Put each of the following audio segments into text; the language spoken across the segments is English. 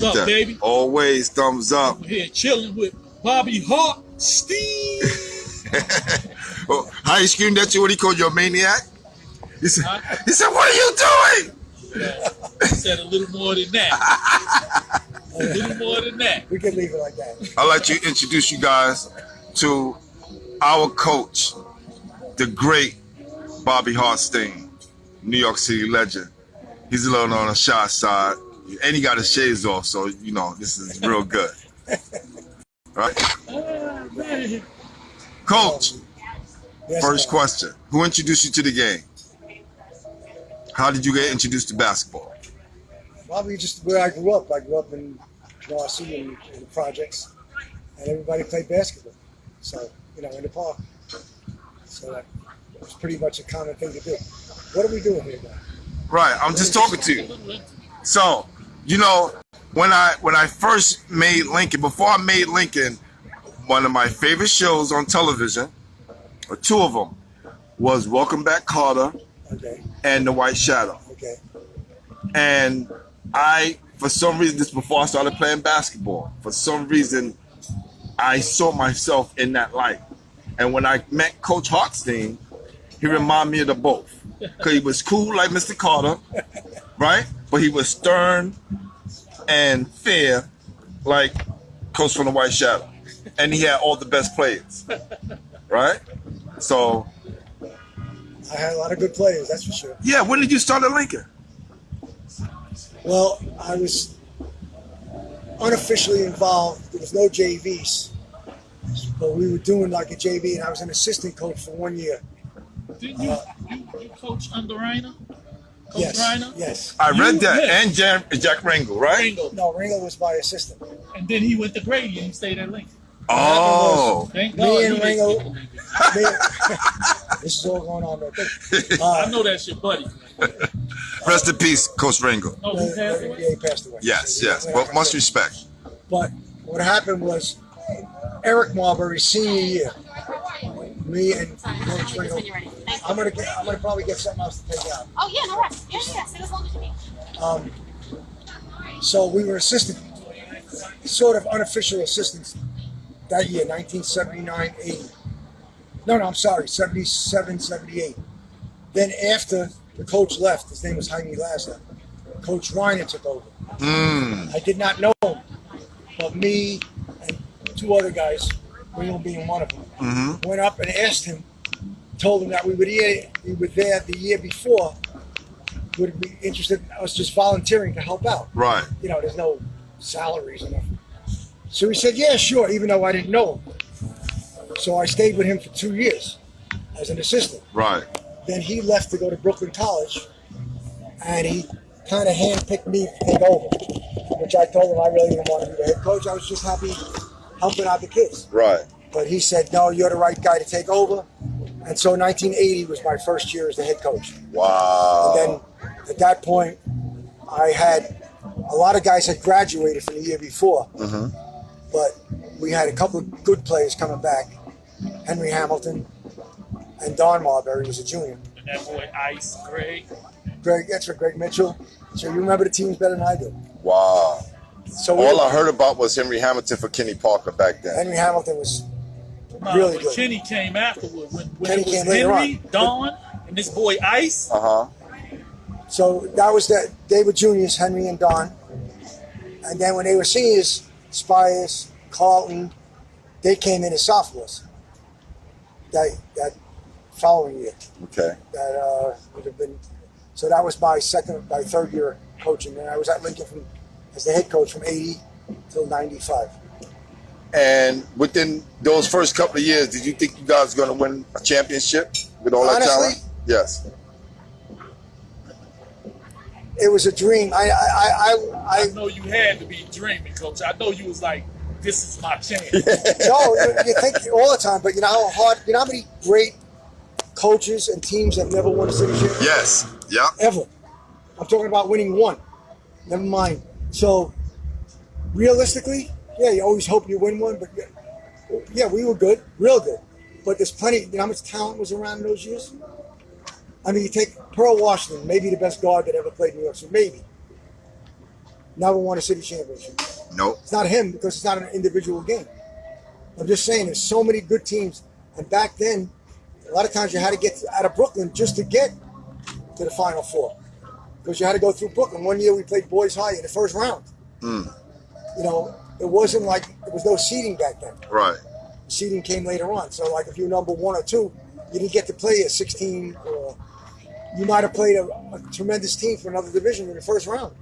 Up, baby. Always thumbs up. I'm here chilling with Bobby Hartstein. Well, how he screamed at you when he called you a maniac? He said, "What are you doing?" He said a little more than that. A little more than that. We can leave it like that. I'd like to introduce you guys to our coach, the great Bobby Hartstein, New York City legend. He's a little on the shy side, and he got his shades off, so you know this is real good. Right? Coach, Yes, first question: who introduced you to the game? How did you get introduced to basketball? Probably just where I grew up. I grew up in NYC in the projects, and everybody played basketball. So, you know, in the park. So that was pretty much a common thing to do. What are we doing here now? Right, I'm just talking to you. So, you know, when I first made Lincoln, before I made Lincoln, one of my favorite shows on television, or two of them, was Welcome Back Kotter and The White Shadow. Okay. And for some reason, this before I started playing basketball, for some reason, I saw myself in that light. And when I met Coach Hartstein, he reminded me of the both. Because he was cool like Mr. Carter, right? But he was stern and fair like Coach from The White Shadow. And he had all the best players, right? So I had a lot of good players, that's for sure. yeah, when did you start at Lincoln? Well, I was unofficially involved. There was no JVs, but we were doing like a JV, and I was an assistant coach for 1 year. Didn't you coach under Reiner? Coach Yes, Reiner? yes. I read that. And Jack Ringel, right? Ringo. No, Ringo was my assistant. And then he went to Grady and he stayed at Lincoln. Oh. Thank God. Me and he Ringo. didn't leave it. This is all going on right there. I know that's your buddy. Rest in peace, Coach Ringel. No, he passed away? Yeah, he passed away. Yes, So, yes. yeah, Well, much respect. But what happened was Eric Marbury, senior year, me and Coach Ringo, I'm gonna probably get something else to take out. Oh yeah, no worries. Yeah, stay as long as you need. So we were sort of unofficial assistants that year, 1979, 80. No, I'm sorry, 77, 78. Then after the coach left, his name was Jaime Lasner, Coach Reiner took over. I did not know him, but me and two other guys, Ringo being one of them, went up and asked him, told him that we were there the year before, would be interested in us just volunteering to help out. Right. You know, there's no salaries or nothing. So he said, yeah, sure, even though I didn't know him. So I stayed with him for 2 years as an assistant. Right. Then he left to go to Brooklyn College, and he kind of handpicked me to take over, which I told him I really didn't want to be the head coach. I was just happy helping out the kids. Right. But he said, no, you're the right guy to take over. And so 1980 was my first year as the head coach. Wow. And then at that point, I had a lot of guys had graduated from the year before, but we had a couple of good players coming back. Henry Hamilton and Don Marbury was a junior. And that boy Ice, Greg. That's for Greg Mitchell. So you remember the teams better than I do. Wow. So All I heard about was Henry Hamilton for Kenny Parker back then. Henry Hamilton was really good. Kenny came afterward when Kenny it was came later Henry, on. Don, and this boy Ice. So that was that. They were juniors, Henry and Don. And then when they were seniors, Spires, Carlton, they came in as sophomores. That following year. Okay. That would have been. So that was my third year coaching, and I was at Lincoln as the head coach from 80 till 95. And within those first couple of years, did you think you guys were going to win a championship with all that talent? Yes. It was a dream. I know you had to be dreaming, Coach. I know you was like, this is my chance. No, you think all the time, but you know how hard, you know how many great coaches and teams have never won a city championship? Yes. Yeah. Ever. I'm talking about winning one. Never mind. So, realistically, yeah, you always hope you win one, but yeah, we were good, real good. But there's plenty, you know how much talent was around in those years? I mean, you take Pearl Washington, maybe the best guard that ever played in New York City, never won a city championship. Nope. It's not him because it's not an individual game. I'm just saying there's so many good teams. And back then, a lot of times you had to get out of Brooklyn just to get to the Final Four. Because you had to go through Brooklyn. One year we played Boys High in the first round. You know, it wasn't like there was no seeding back then. Right. Seeding came later on. So like if you were number 1 or 2, you didn't get to play a 16 or you might have played a tremendous team for another division in the first round.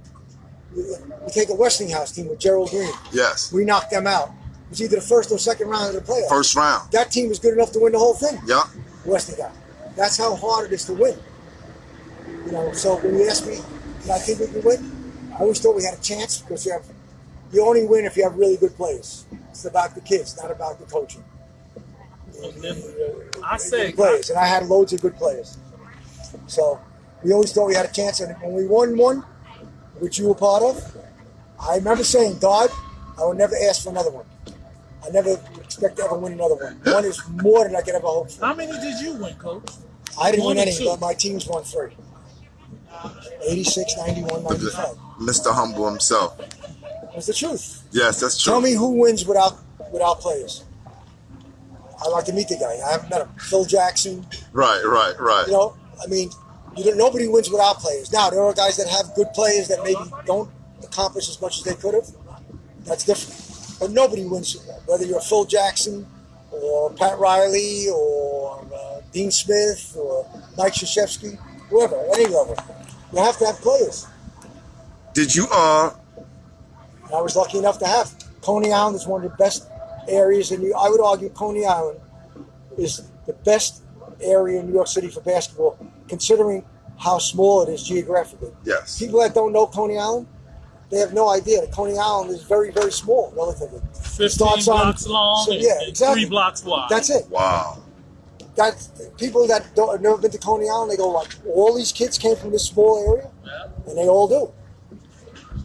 You take a Westinghouse team with Gerald Green. Yes. We knocked them out. It was either the first or second round of the playoffs. First round. That team was good enough to win the whole thing. Yeah. Westinghouse. That's how hard it is to win. You know, so when you ask me, did I think we could win? I always thought we had a chance because you only win if you have really good players. It's about the kids, not about the coaching. I say players, and I had loads of good players. So we always thought we had a chance, and when we won one, which you were part of, I remember saying, God, I would never ask for another one. I never expect to ever win another one. One is more than I could ever hope for. how many did you win, Coach? I didn't win One or any, two? but my teams won 3. 86, 91, 95. Mr. Humble himself. That's the truth. Yes, that's true. Tell me who wins without players. I'd like to meet the guy. I haven't met him. Phil Jackson. Right. You know, I mean, nobody wins without players. Now, there are guys that have good players that maybe don't accomplish as much as they could have. That's different. But nobody wins, whether you're Phil Jackson or Pat Riley or Dean Smith or Mike Krzyzewski, whoever, any level. You have to have players. Did you, And I was lucky enough to have. Coney Island is one of the best areas, and I would argue Coney Island is the best area in New York City for basketball, considering how small it is geographically. yes. People that don't know Coney Island, they have no idea that Coney Island is very, very small, relatively. 15 blocks long and, yeah, exactly. 3 blocks wide. That's it. Wow. People that have never been to Coney Island, they go like, all these kids came from this small area, and they all do.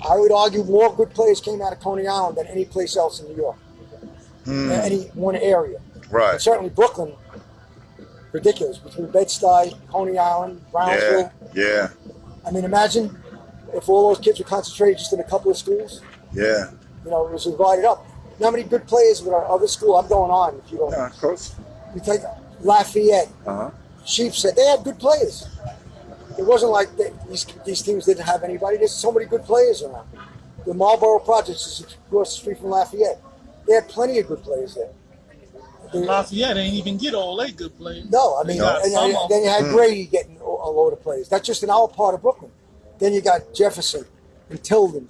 I would argue more good players came out of Coney Island than any place else in New York. Any one area. Right. And certainly Brooklyn, ridiculous. Between Bed-Stuy, Coney Island, Brownsville. Yeah. I mean, imagine if all those kids were concentrated just in a couple of schools. Yeah. You know, it was divided up. You know how many good players with our other school? I'm going on if you don't. Yeah, Coach. You take Lafayette, Sheepshead. They had good players. It wasn't like these teams didn't have anybody. There's so many good players around. The Marbury Projects is across the street from Lafayette. They had plenty of good players there. Lafayette ain't even get all they good players. No, I mean, and then you had Grady getting a load of players. That's just in our part of Brooklyn. Then you got Jefferson and Tilden.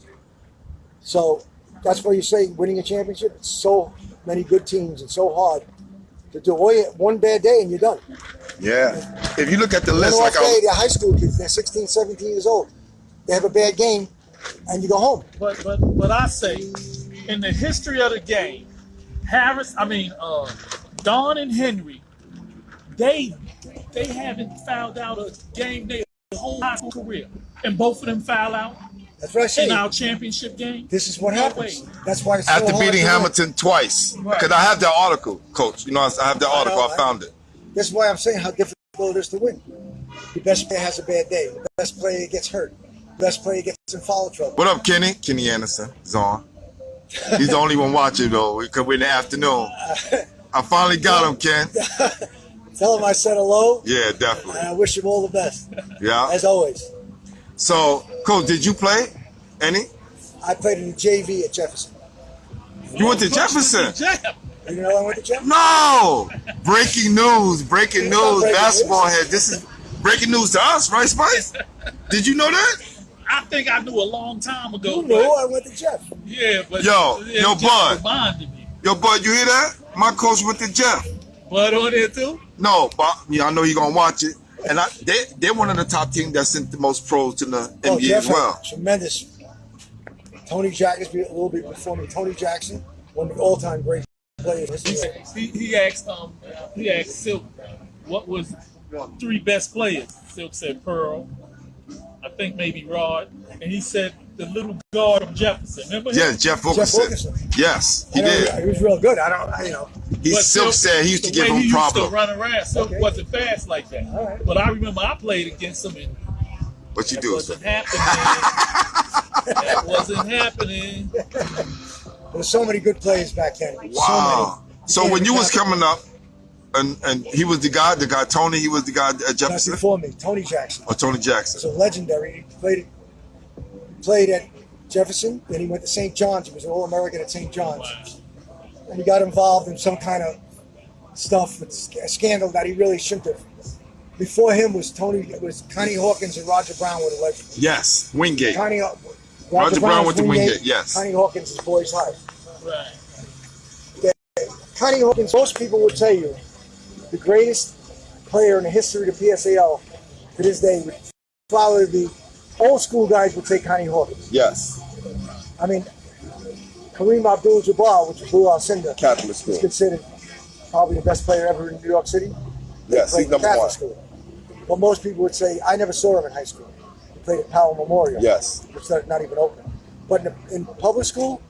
So that's why you say winning a championship, it's so many good teams and so hard to do. One bad day and you're done. Yeah. If you look at the list, One like off day, they're high school kids. They're 16, 17 years old. They have a bad game and you go home. But I say, in the history of the game, Don and Henry, they haven't fouled out a game their whole high school career, and both of them foul out That's what I say. in our championship game. This is what No happens. way. That's why it's so after hard beating to win. Hamilton twice. Right. Because I have that article, Coach. You know, I have that article. I found it. This is why I'm saying how difficult it is to win. The best player has a bad day. The best player gets hurt. The best player gets in foul trouble. What up, Kenny? Kenny Anderson is on. He's the only one watching, though, because we're in the afternoon. I finally got him, Ken. Tell him I said hello. Yeah, definitely. And I wish him all the best, Yeah. as always. So, Coach, did you play any? I played in the JV at Jefferson. You went to Jefferson? You know I went to Jefferson? No! Breaking news. Breaking news. breaking Basketball head. This is breaking news to us, right, Spice? Did you know that? I think I knew a long time ago. You knew I went to Jeff. Yeah, but Yo, Bud. reminded me. Yo, Bud, you hear that? My coach went to Jeff. Bud on there too? No, but I know you're gonna watch it. And they're one of the top teams that sent the most pros to the NBA Jeff as well. had tremendous. Tony Jackson, a little bit before me. Tony Jackson, one of the all-time great players. He asked Silk what was 3 best players. Silk said Pearl, I think maybe Rod, and he said the little guard of Jefferson. Remember him? Yes, Jeff Wilkerson. Yes, he did. He was real good. Silk said he used to give him He used problems. to run around. Silk wasn't fast like that. All right. But I remember I played against him and What you that do? wasn't happening. That wasn't happening. There were so many good players back then. Wow. So So many. when you was coming up, and he was the guy Tony, he was the guy That's Jefferson, before me, Tony Jackson. or Tony Jackson. So legendary. He played at Jefferson, then he went to St. John's. He was an All-American at St. John's. And he got involved in some kind of stuff, a scandal that he really shouldn't have. Before him was Connie Hawkins and Roger Brown were the legends. Yes, Wingate. Roger Brown went to Wingate, yes. Connie Hawkins is Boys High. Right. Connie Hawkins, most people would tell you, the greatest player in the history of the PSAL to this day would follow the old school guys would say Connie Hawkins. Yes. I mean, Kareem Abdul-Jabbar, which is Blue Alcindor, Catholic school. is considered probably the best player ever in New York City. Yes, he's number Catholic one. School. But most people would say, I never saw him in high school. He played at Powell Memorial. Yes. Which is not even open. But in public school,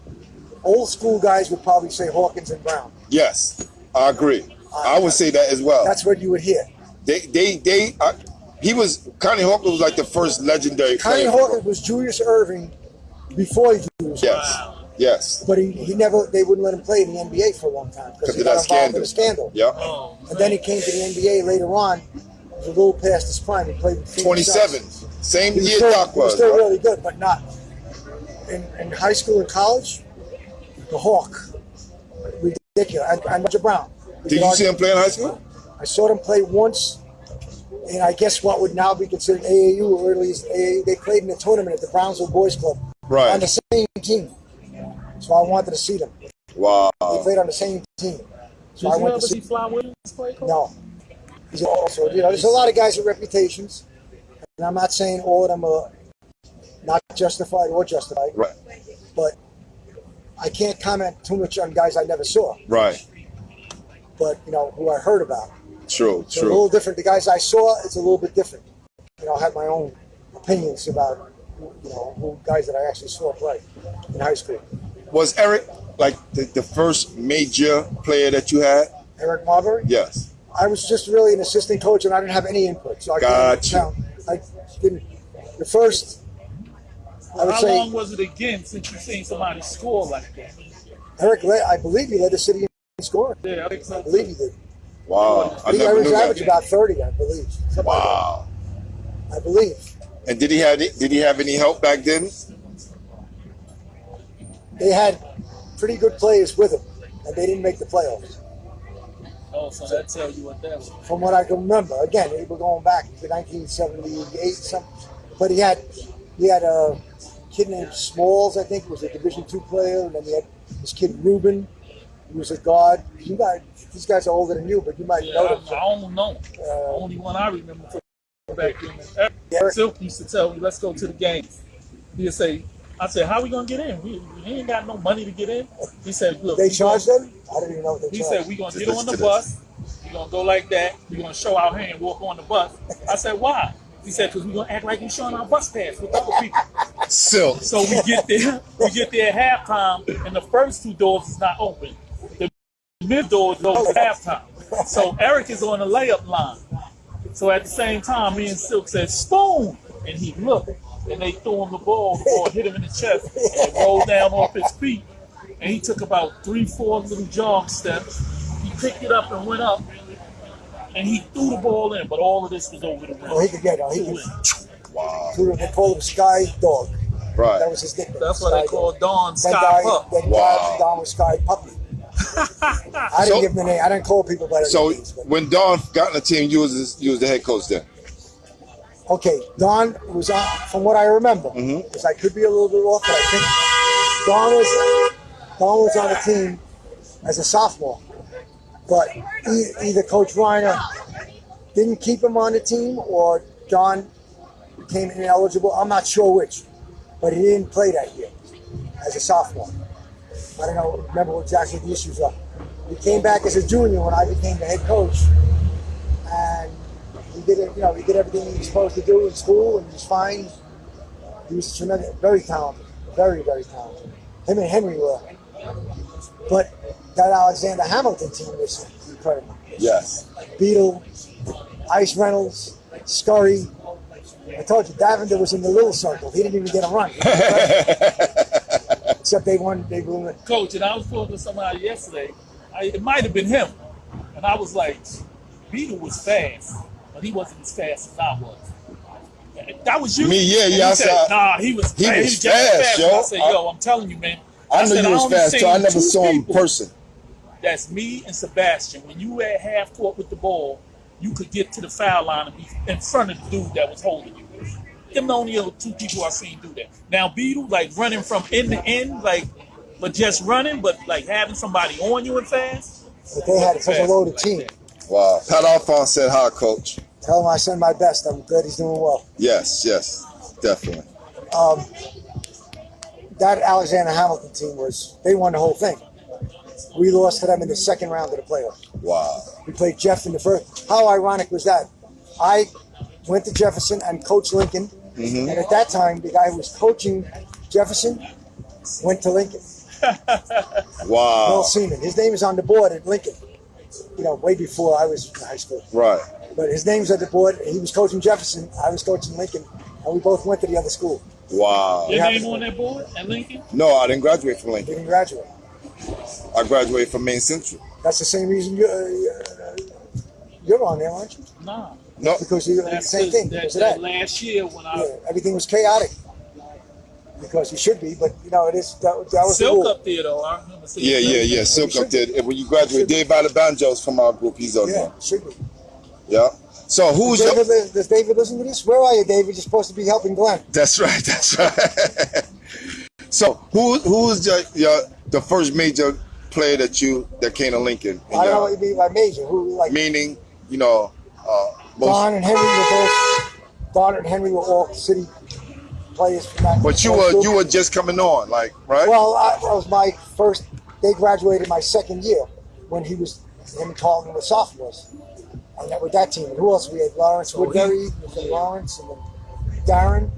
old school guys would probably say Hawkins and Brown. Yes, I agree. I would say that as well. That's what you would hear. Connie Hawkins was like the first legendary Connie player. Hawkins was Julius Irving before he Julius Irving. Yes, yes. But he never, they wouldn't let him play in the NBA for a long time because he got involved in a scandal. Yep. Oh, And then he came to the NBA later on, a little past his prime. He played with Phoenix 27. Suns. Same He was year still, Doc he was was. still Right? really good, but not. In high school and college, the Hawk. Ridiculous. And Roger Brown. Did you see him play in high school? I saw them play once, and I guess what would now be considered AAU, or at least AAU, they played in a tournament at the Brownsville Boys Club. Right. On the same team. So I wanted to see them. Wow. They played on the same team. So did I you went ever to see see. Fly Williams play, Coach? No. He's also, there's a lot of guys with reputations, and I'm not saying all of them are not justified or justified. Right. But I can't comment too much on guys I never saw. Right. But who I heard about. True. So a little different. The guys I saw, it's a little bit different. I have my own opinions about who guys that I actually saw play in high school. Was Eric like the first major player that you had? Eric Marbury? Yes. I was just really an assistant coach, and I didn't have any input. So I didn't. The first, I would How say, long was it again since you seen somebody score like that? Eric, I believe he led the city in scoring. Yeah, I think so. I believe he did. Wow. I He never knew averaged that. about 30, I believe. Something like Wow. that. I believe. And did he have any help back then? They had pretty good players with him, and they didn't make the playoffs. Oh, so that tells you what that was. From what I can remember, again, we were going back to 1978, something. But he had a kid named Smalls, I think, was a Division II player, and then he had this kid Ruben, who was a guard. These guys are older than you, but you might know them. I don't know. Only one I remember from back then. Eric. Silk used to tell me, "Let's go to the game." He'd say, "I said, how we gonna get in? We ain't got no money to get in." He said, "Look, They charged them? I didn't even know what they He charged. said, we gonna Just get on listen the to bus. We gonna go like that. We gonna show our hand, walk on the bus." I said, "Why?" He said, "Because we gonna act like we showing our bus pass with other people." Silk. So we get there at halftime, and the first two doors is not open. The mid door is open at halftime. So Eric is on the layup line. So at the same time, me and Silk said, "Spoon," and he looked, and they threw him the ball or hit him in the chest, and rolled down off his feet, and he took about 3-4 little jog steps. He picked it up and went up, and he threw the ball in, but all of this was over the rim. Oh, he could get it. He could. Wow. They called him Sky Dog. That Right. was his nickname. That's why they Sky call Dog. Don Then Sky Pup. Wow. Don was Sky Puppy. I didn't give him a name. I didn't call people by their So names. But. when Don got in the team, you was the head coach then. Okay, Don was on, from what I remember, because I could be a little bit off, but I think Don was on the team as a sophomore. But either Coach Reiner didn't keep him on the team, or Don became ineligible. I'm not sure which, but he didn't play that year as a sophomore. I don't know, remember what exactly the issues are. He came back as a junior when I became the head coach, and he did it. He did everything he was supposed to do in school, and he was fine. He was tremendous, very talented, very, very talented. Him and Henry were. But that Alexander Hamilton team was incredible. Yes. Beetle, Ice Reynolds, Scurry, told you, Davender was in the little circle. He didn't even get a run. Except they won. They blew it. Coach, and I was talking to somebody yesterday. It might have been him. And I was like, Beetle was fast, but he wasn't as fast as I was. That was you? Me, yeah. He I said, saw. nah, he was He fast. was just fast, yo. I said, yo, I'm telling you, man. I knew said, you was only fast, so I seen never two saw him in people. person. That's me and Sebastian. When you were at half court with the ball, you could get to the foul line and be in front of the dude that was holding you. Them the only other two people I've seen do that. Now Beetle, like running from end to end, like, but just running, but like having somebody on you and fast. But they had such a loaded team. Wow. Pat Alphonse said hi, Coach. Tell him I send my best. I'm glad he's doing well. Yes, definitely. That Alexander Hamilton team they won the whole thing. We lost to them in the second round of the playoffs. Wow. We played Jeff in the first. How ironic was that? I went to Jefferson and coached Lincoln. Mm-hmm. And at that time, the guy who was coaching Jefferson went to Lincoln. Wow. Bill Seaman. His name is on the board at Lincoln. Way before I was in high school. Right. But his name's on the board. He was coaching Jefferson. I was coaching Lincoln. And we both went to the other school. Wow. Your name on that board at Lincoln? No, I didn't graduate from He Lincoln. didn't graduate. I graduated from Maine Central. That's the same reason you're on there, aren't you? Nah. No. Because you're the That's same thing. that Because of that. last year when I Everything was chaotic. Because you should be, but it is that was the Silk rule. up there though. I remember seeing Yeah. Silk up there. And when you graduate, Dave Alabanjo's from our group. He's on Yeah, there. should be. Yeah. So who's Does David listen to this? Where are you, David? You're supposed to be helping Glenn. That's right. So who's the first major player that came to Lincoln? I don't know what you mean by major. Who Meaning, Don and Henry were both. Don and Henry were all city players from that. But you were just coming on, right? Well, I was my first. They graduated my second year when him and Carlton were sophomores. And that with that team. And who else we had? Lawrence Woodbury was in Lawrence, and then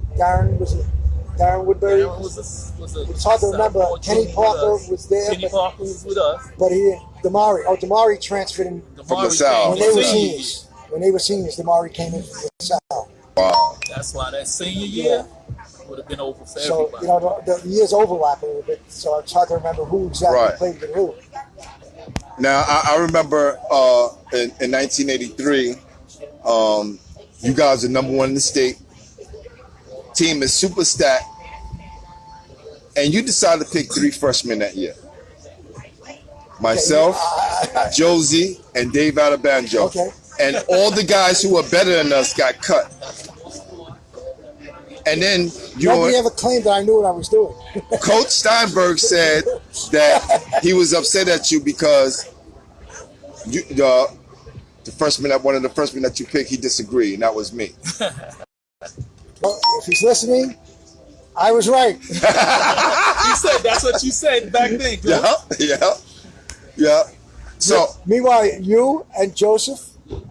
Darren Woodbury. It's hard to remember. Kenny Parker was there. Kenny Parker was with us. But he didn't. Damari transferred in From LaSalle. when they were seniors. When they were seniors, Damari came in from LaSalle. Wow. That's why that senior year would have been over for So everybody. the years overlap a little bit. So it's hard to remember who exactly played with who. Now I remember in 1983, you guys are number one in the state. Team is super stacked, and you decided to pick 3 freshmen that year. Myself, Josie, and Dave Alabanjo. Okay. And all the guys who were better than us got cut. And then Nobody ever claimed that I knew what I was doing. Coach Steinberg said that he was upset at you because one of the freshmen that you picked, he disagreed, and that was me. Well, if he's listening, I was right. You said that's what you said back then. Yeah. So Meanwhile, you and Joseph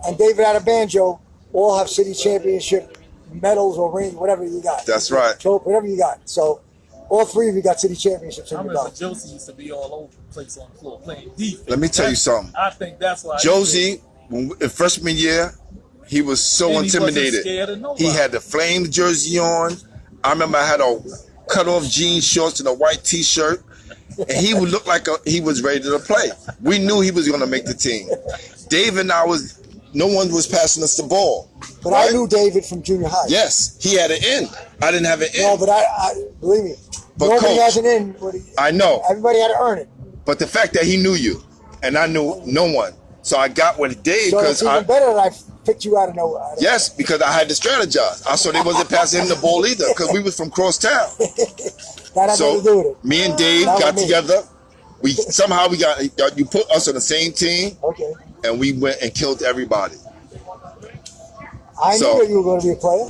and David Alabanjo all have city championship medals or rings, whatever you got. that's right. Whatever you got. So all 3 of you got city championships I in your remember belt. Josie used to be all over the place on the floor playing defense. Let me tell you something. I think that's why Josie, in freshman year, he was so And he wasn't intimidated. scared of nobody. He had the flame jersey on. I remember I had a cut-off jean shorts and a white T-shirt, and he would look like he was ready to play. We knew he was going to make the team. Dave and no one was passing us the ball. But right? I knew David from junior high. Yes, he had an in. I didn't have an in. No, but I believe me, But nobody Coach, has an in. I know. Everybody had to earn it. But the fact that he knew you, and I knew no one. So I got with Dave So because it's even better that I picked you out of nowhere. Yes, because I had to strategize. I saw they wasn't passing him the ball either because we was from cross town. That had nothing to do with So it. me and Dave That was got me. together. We got you put us on the same team, Okay. and we went and killed everybody. I So- knew that you were going to be a player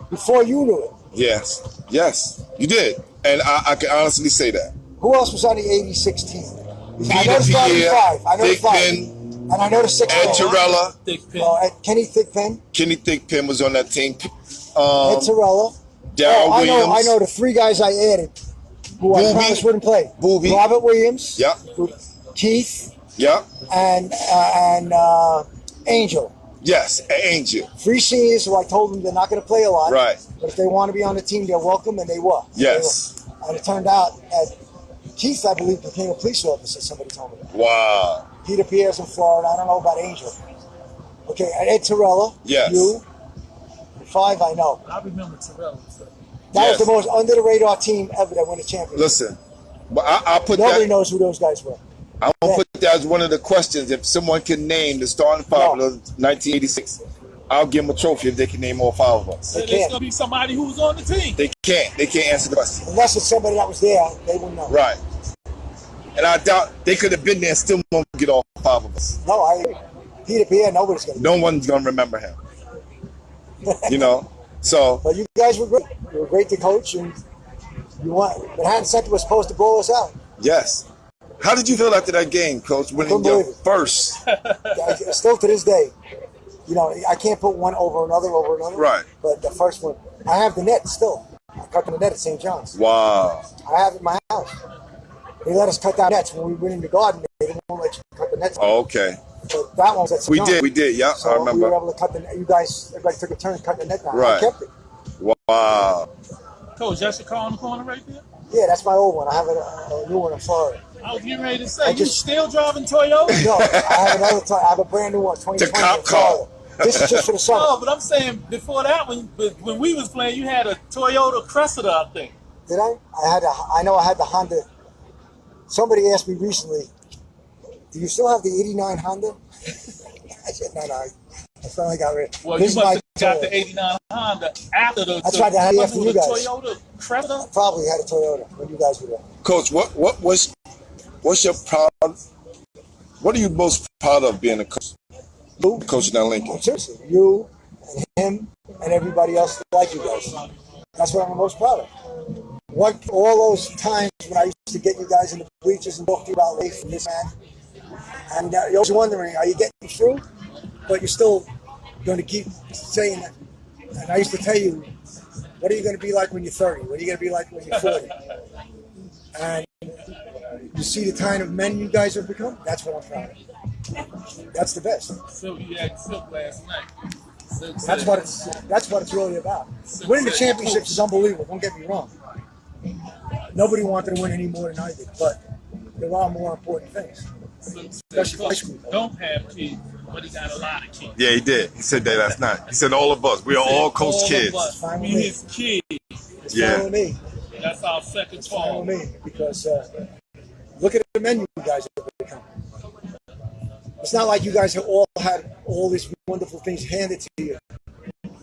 before you knew it. Yes, you did, and I can honestly say that. Who else was on the 86 team? I know Peter the starting Pierre, 5. I know the Thick 5. Pen, And I know the 6. Ed Torella, Thick Pen. Kenny Thickpen, Kenny Thickpen was on that team. Ed Torella. Darryl Williams. I know the 3 guys I added who I Boobie. promised wouldn't play. Boobie. Robert Williams. Yep. Keith. Yep. And Angel. Yes, an angel. 3 seniors who I told them they're not going to play a lot. Right. But if they want to be on the team, they're welcome, and they were. Yes. They were. And it turned out that Keith, I believe, became a police officer, somebody told me. Wow. Peter Pierre's in Florida. I don't know about Angel. Okay, and Ed Torella. Yes. You. 5, I know. I remember Terrell. So. That Yes. was the most under-the-radar team ever that won a championship. Listen, but I'll put Nobody that. knows who those guys were. I'm gonna put that as one of the questions. If someone can name the starting 5 of 1986, I'll give them a trophy if they can name all 5 of us. They There's can't. gonna be somebody who's on the team. They can't. They can't answer the question. Unless it's somebody that was there, they wouldn't know. Right. And I doubt they could have been there and still won't get all 5 of us. No, I agree. Peter Pierre, nobody's going to No one's gonna remember him. You know. So But you guys were great. You were great to coach, and you won. Manhattan Center was supposed to blow us out. yes. How did you feel after that game, Coach? Winning Couldn't your believe it. first. Still to this day, you know, I can't put one over another. Right. But the first one, I have the net still. I cut the net at St. John's. Wow. I have it in my house. They let us cut down nets when we went in the garden. They didn't let you cut the nets. Oh, okay. But that one was at St. John's. We did. Yeah, So I we remember. were able to cut the net. You guys, everybody took a turn cutting the net down. Right. I kept it. Wow. Coach, that's your car in the corner right there? Yeah, that's my old one. I have a new one in Florida. I was getting ready to say, I you just- still driving Toyota? No, I have another. I have a brand new one, 2020. The cop in Florida. This is just for the summer. No, but I'm saying before that, when we was playing, you had a Toyota Cressida, I think. Did I? I know I had the Honda. Somebody asked me recently, do you still have the 89 Honda? I said, no, I finally got rid of it. Well, This you is must my have got Toyota. the 89 Honda after the. That's right, I had it after you guys. Toyota Cressida. Probably had a Toyota when you guys were there. Coach, what's your proud? What are you most proud of being a coach? You, Coaching at Lincoln. seriously, you and him and everybody else like you guys. That's what I'm most proud of. What all those times when I used to get you guys in the bleachers and talk to you about life and this man, and you're always wondering, are you getting through? But you're still going to keep saying that. And I used to tell you, what are you going to be like when you're 30? What are you going to be like when you're 40? And you see the kind of men you guys have become. That's what I'm proud of. That's the best. So you had Silk last night. Silk That's said- what it's really about. Winning the championships is unbelievable. Don't get me wrong. Nobody wanted to win any more than I did, but there are more important things. Silk said, Especially high Coach school. don't have kids, but he got a lot of kids. Yeah, he did. He said that last night. He said all of us. We are all coach All of kids. us, Fine we with me. his kids. It's Yeah. fine with me. That's our second It's fine fall. with me because look at the men you guys have become. It's not like you guys have all had all these wonderful things handed to you.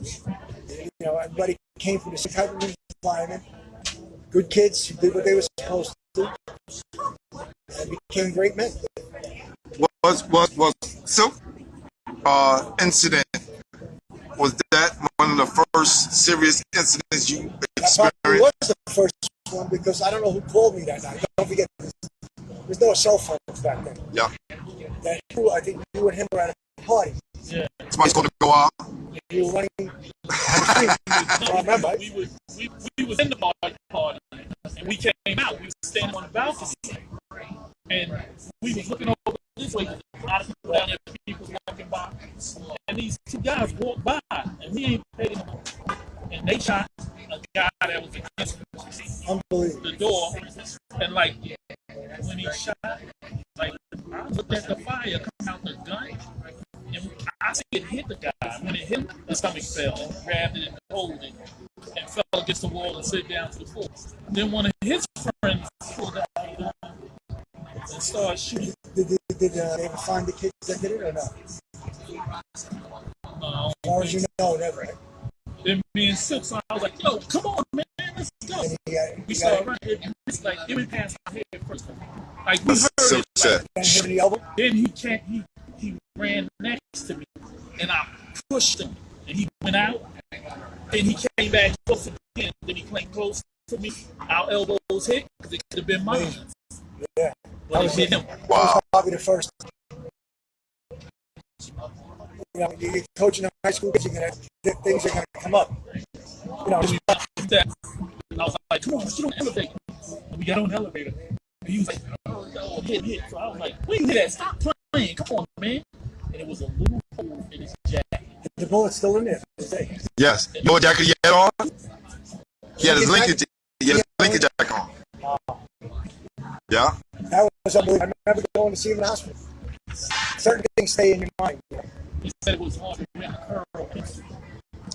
You know, everybody came from the same type of environment. Good kids who did what they were supposed to do and became great men. Was Silk incident? Was that one of the first serious incidents you That probably experienced? was the first one because I don't know who called me that night. Don't forget, there's no cell phones back then. Yeah. I think you and him were at a party. Yeah. Somebody's going to go out. You were running down the street. I remember. We was in the party, and we came out. We was standing on the balcony, and we was looking over this way. A lot of people down there, people walking by, and these 2 guys walked by, and we ain't paid them. And they shot a guy that was against Unbelievable. the door, and like when he shot, like I looked at the fire come out the gun, and I see it hit the guy. When it hit, the stomach fell and grabbed it and pulled it, and fell against the wall and slid down to the floor. Then one of his friends pulled out a gun and started shooting. Did they ever find the kids that did it or not? As far as you know, never. Then me and Silk, so I was like, yo, come on, man, let's go. And We started running. It's like it went past my head first. Like we heard Silk it. said. hit him in the elbow. Then he ran next to me, and I pushed him, and he went out. Then he came back close again. Then he came close to me. Our elbows hit because it could have been mine, Yeah. but it hit him. That Wow. was probably the first. You know, you're coaching in high school, things are gonna come up. You know, We left that. And I was like, come on, let's get on the elevator. And we got on the elevator. And he was like, oh, hit. So I was like, wait a minute, stop playing. Come on, man. And it was a little hole in his jacket. bullet's still in there. Yes. You know what jacket he had on? He had his Lincoln jacket on. Yeah. That was unbelievable. I remember going to see him in the hospital. Certain things stay in your mind. He said it was hard to rent a curl.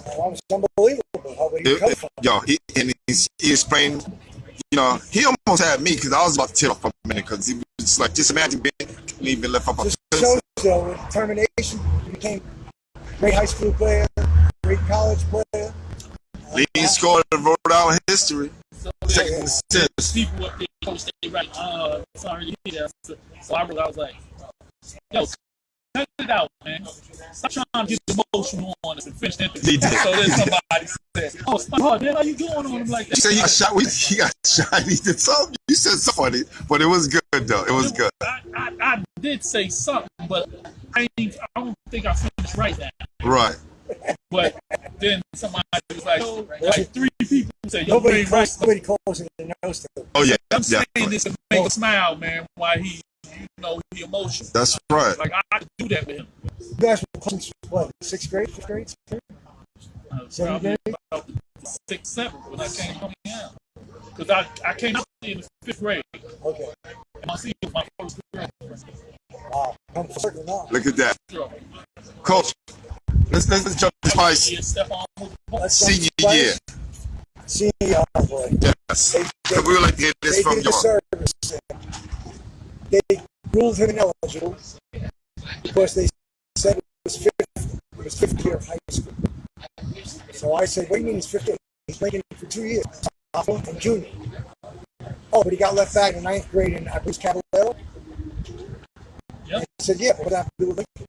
That was unbelievable how he recovered from it. Yo, he explained, you know, he almost had me because I was about to tear off for a minute because he was like, just imagine being even left up on Just shows with determination. He became a great high school player, great college player. leading scorer in Rhode Island history. So Second assist. people up there, coach, they right, sorry to hear that. So I was like, yo, cut it out, man. Stop trying to get emotional on us and finish that. He did. So then somebody said, oh, stop, man, how you doing on him like that? You said he got shot. He got shot. He did something. You said something funny, but it was good though. It was good. I did say something, but I don't think I finished right now. Right. But then somebody was like 3 people said, yo, Nobody right. calls it the nose to. Oh yeah. I'm saying this to make him smile, man, while he, he emotional. That's right. Like, I could do that with him. You guys were close since what? 6th grade? 5th grade? 6th grade? Probably about 6th, 7th when I came coming out. Because I came out in the 5th grade. Okay. And NYC was my first grade. Wow. Come circle now. Look at that, Coach. Let's jump to twice. Yeah, Stephon was Senior year. Senior year, boy. Yes. We would like to hear this from They did y'all. the service. They ruled him ineligible because they said it was 5th year of high school. So I said, what do you mean he's 5th year? He's playing for 2 years, sophomore and junior. Oh, but he got left back in 9th grade in Bruce Caballero. Yep. I said, yeah, but what does that have to do with Lincoln?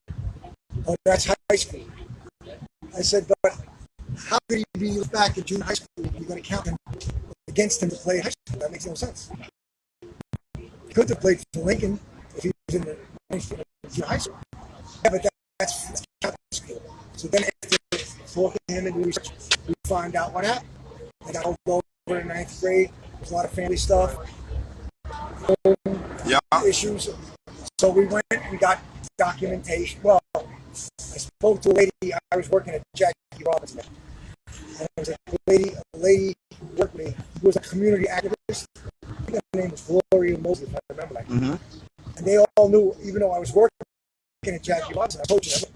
Oh, that's high school. I said, but how could he be left back in junior high school if you're going to count him against him to play high school? That makes no sense. He could have played for Lincoln if he was in the junior high school. Yeah, but that's high school. So then after talking to him and research, we find out what happened. They got over in 9th grade. There's a lot of family stuff. Yeah. Issues. So we went and we got documentation. Well, I spoke to a lady. I was working at Jackie Robinson. And there was a lady who worked with me who was a community activist. I think her name was Gloria Mosley, if I remember right. Mm-hmm. And they all knew, even though I was working at Jackie Robinson, I told them.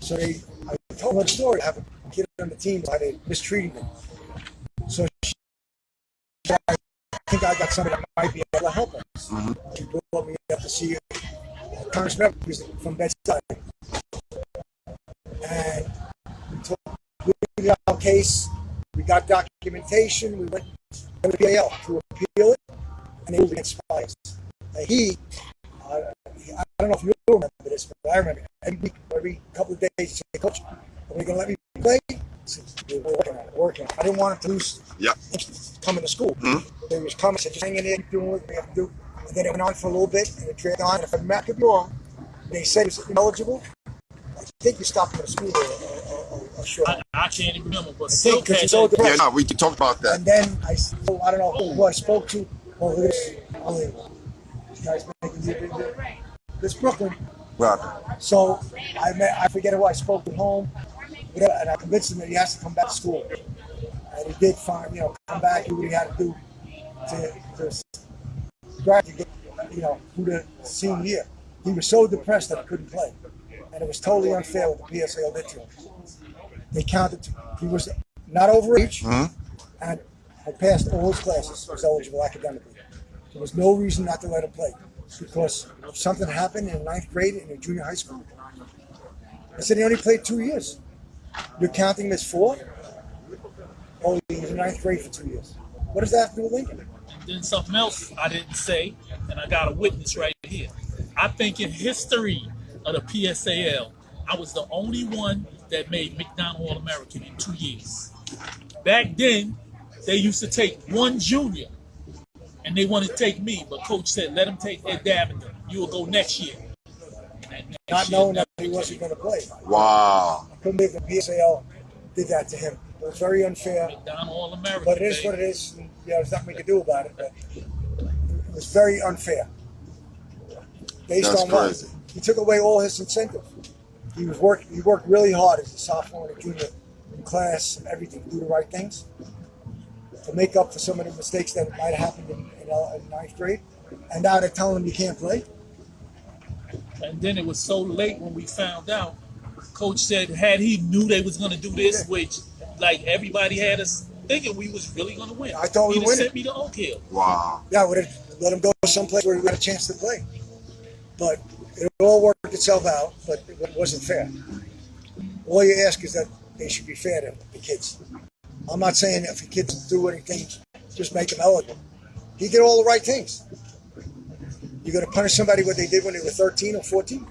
So I told her story. I have a kid on the team, how they mistreated me. So I think I got somebody that might be able to help us. Mm-hmm. She brought me up to see Congressman from Bed-Stuy. And we got our case, we got documentation, we went to the PAL to appeal it, and they ruled against Spies. I don't know if you remember this, but I remember every couple of days, he said, Coach, are we going to let me play? I said, we're working on it. I didn't want him to lose coming to school. Mm-hmm. They was coming, said, just hang in there, keep doing what we have to do. And then it went on for a little bit, and it dragged on. And if I could be wrong, they said it was ineligible. I think you stopped him at school or short. I can't even remember, but I think because he's so depressed. Yeah, no, we can talk about that. And then I don't know who I spoke to. Oh, look at this. Unbelievable. This guy's making me a big deal. This Brooklyn. Right. So I forget who I spoke to home, whatever, and I convinced him that he has to come back to school. And he did come back, do what he had to do to graduate, through the senior year. He was so depressed that he couldn't play. And it was totally unfair what the PSAL did to him. They counted, he was not overage, and had passed all his classes, was eligible academically. There was no reason not to let him play, because if something happened in 9th grade in junior high school, I said he only played 2 years. You're counting him as 4? Oh, he was in 9th grade for 2 years. What does that have to do with Lincoln? Then something else I didn't say, and I got a witness right here. I think in history of the PSAL, I was the only one that made McDonald All-American in 2 years. Back then, they used to take one junior, and they wanted to take me, but Coach said, let him take Ed Davender. You will go next year. Not knowing that he wasn't going to play. Wow. I couldn't believe the PSAL did that to him. It was very unfair. McDonald All-American. But it is what it is. And, there's nothing we can do about it. But it was very unfair. Based That's on crazy. what? He took away all his incentive. he worked really hard as a sophomore and a junior in class, everything, to do the right things, to make up for some of the mistakes that might have happened in ninth grade. And now they're telling him you can't play. And then it was so late when we found out. Coach said, had he knew they was going to do this, which like everybody had us thinking we was really going to win. I thought we would win. Sent me to Oak Hill. Wow. Yeah, I would have let him go someplace where he had a chance to play. But it all worked itself out, but it wasn't fair. All you ask is that they should be fair to the kids. I'm not saying if the kids do anything, just make them eligible. He did all the right things. You're going to punish somebody what they did when they were 13 or 14?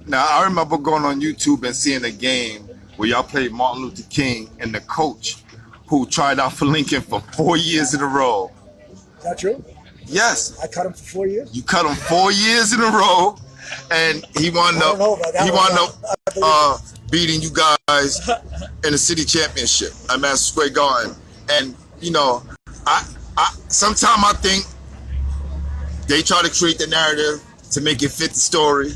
Now, I remember going on YouTube and seeing a game where y'all played Martin Luther King and the coach who tried out for Lincoln for 4 years in a row. Is that true? Yes. I cut him for 4 years. You cut him 4 years in a row, and he wound up beating you guys in the city championship at Madison Square Garden. And you know, I sometimes I think they try to create the narrative to make it fit the story.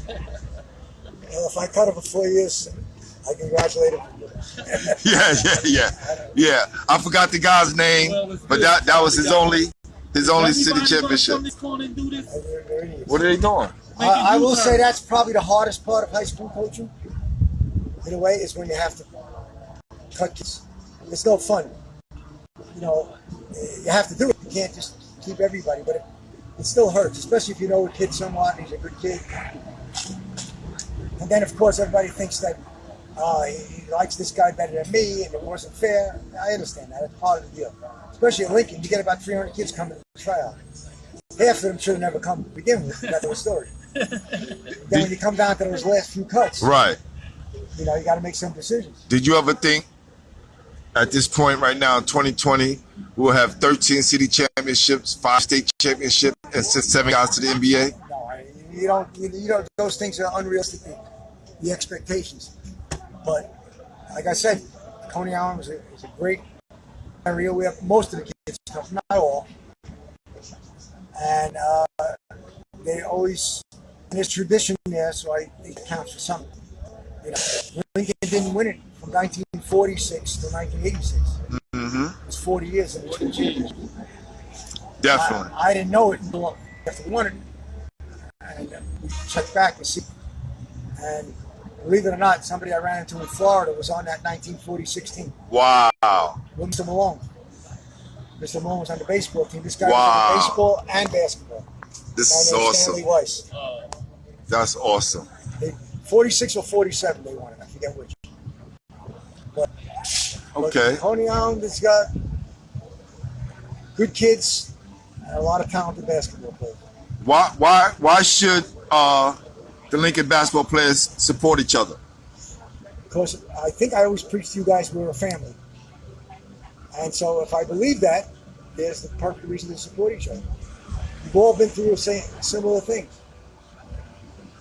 Well, if I cut him for 4 years, I congratulate him. Yeah. I forgot the guy's name, but that was his only city championship. What are they doing? I will say that's probably the hardest part of high school coaching. In a way, is when you have to cut kids. It's no fun. You know, you have to do it. You can't just keep everybody, but it still hurts, especially if you know a kid somewhat and he's a good kid. And then, of course, everybody thinks that he likes this guy better than me, and it wasn't fair. I understand that. It's part of the deal. Especially at Lincoln, you get about 300 kids coming to the tryout. Half of them should have never come to begin with. That's the story. Then when you come down to those last few cuts, right? You know, you got to make some decisions. Did you ever think, at this point right now in 2020, we'll have 13 city championships, 5 state championships, and 7 guys to the NBA? No, you don't. Those things are unrealistic. The expectations, but like I said, Coney Island is a great area. We have most of the kids come, not all, and they always. And there's tradition there, so it counts for something. You know, Lincoln didn't win it from 1946 to 1986. Mm-hmm. It was 40 years in the two championship. Definitely. I didn't know it until after we won it. And we checked back and see. And believe it or not, somebody I ran into in Florida was on that 1946 team. Wow. With Mr. Malone. Mr. Malone was on the baseball team. This guy was on baseball and basketball. This is awesome. Stanley Weiss. That's awesome. 46 or 47 they wanted. I forget which. But Coney Island has got good kids and a lot of talented basketball players. Why should the Lincoln basketball players support each other? Because I think I always preach to you guys we're a family. And so if I believe that, there's the perfect reason to support each other. We've all been through similar things.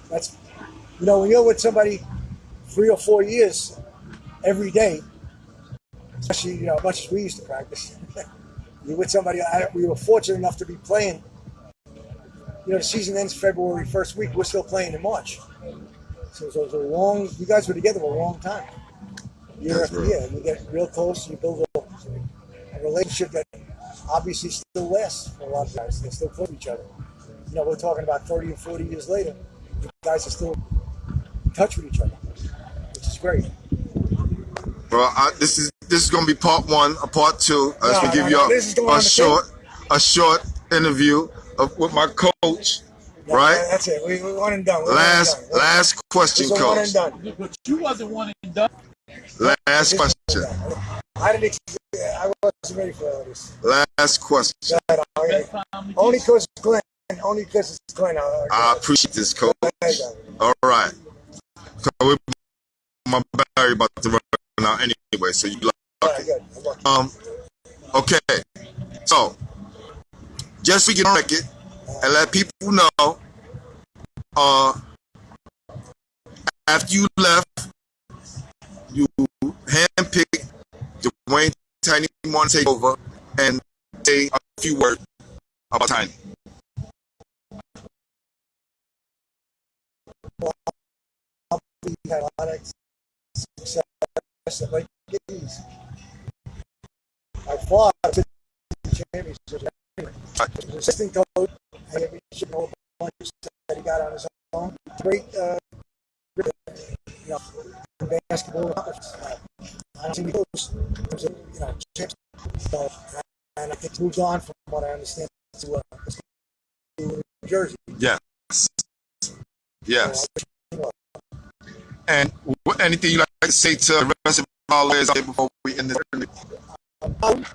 That's, you know, when you're with somebody 3 or 4 years every day, especially, you know, as much as we used to practice, you're with somebody, we were fortunate enough to be playing. You know, the season ends February 1st week. We're still playing in March. So it was a long, you guys were together a long time. Year after year. And you get real close and you build a relationship that obviously still lasts for a lot of guys. They still close to each other. You know, we're talking about 30 or 40 years later. You guys are still in touch with each other, which is great. Well, this is going to be part 1. Part 2. I just want to give you a short interview with my coach. Yeah, right? That's it. We one and done. Last question, coach. One and done. But you wasn't one and done. Last question. I wasn't ready for all this. Last question. Only because it's Glenn. Only because it's Glenn. I appreciate this, coach. All right. So my battery about to run out anyway, so you lucky. Okay. So just to get on record and let people know, after you left, you handpicked Dwayne Tiny Martin to take over and say a few words about Tiny. had a lot of success at Lake East. By far, the championship. He was an assistant coach, and he should know a bunch that he got on his own. Great, basketball. I don't think he goes, champs. So, and I think he moves on from what I understand to New Jersey. Yes. Yes. And anything you like to say to the rest of our players out there before we end this? And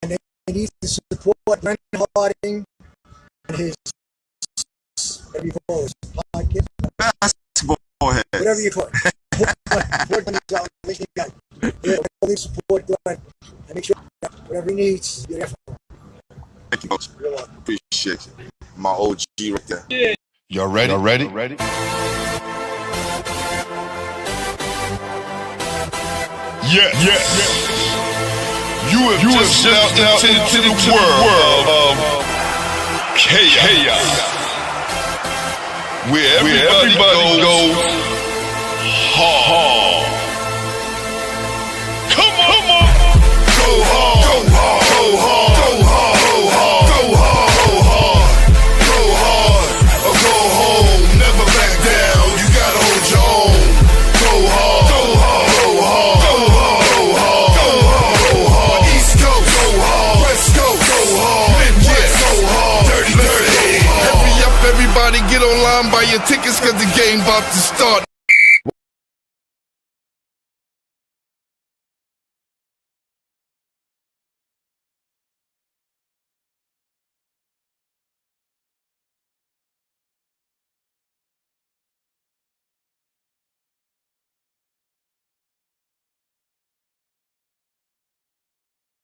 they need to support Brendan Harding and his, whatever you call it, podcast. Basketballheadzz. Whatever you call it. Support Glenn and make sure that whatever he needs, you're there for him. Thank you, Coach. Appreciate you. My OG right there. Yeah. Y'all ready? Ready? Yes. You have just stepped into the world of chaos, where everybody goes hard. Come on. Go hard. Go hard. Go hard. Go hard. Go hard. Go hard. Go hard. Go hard. Or go home. Never back down. You gotta hold your own. Go hard. Go hard. Go hard. Go hard. Go hard. Go hard. Go hard. East Coast. Go hard. West Coast. Go hard. Midwest. Go hard. Dirty. Hurry up, everybody, get online, buy your tickets, cause the game about to start.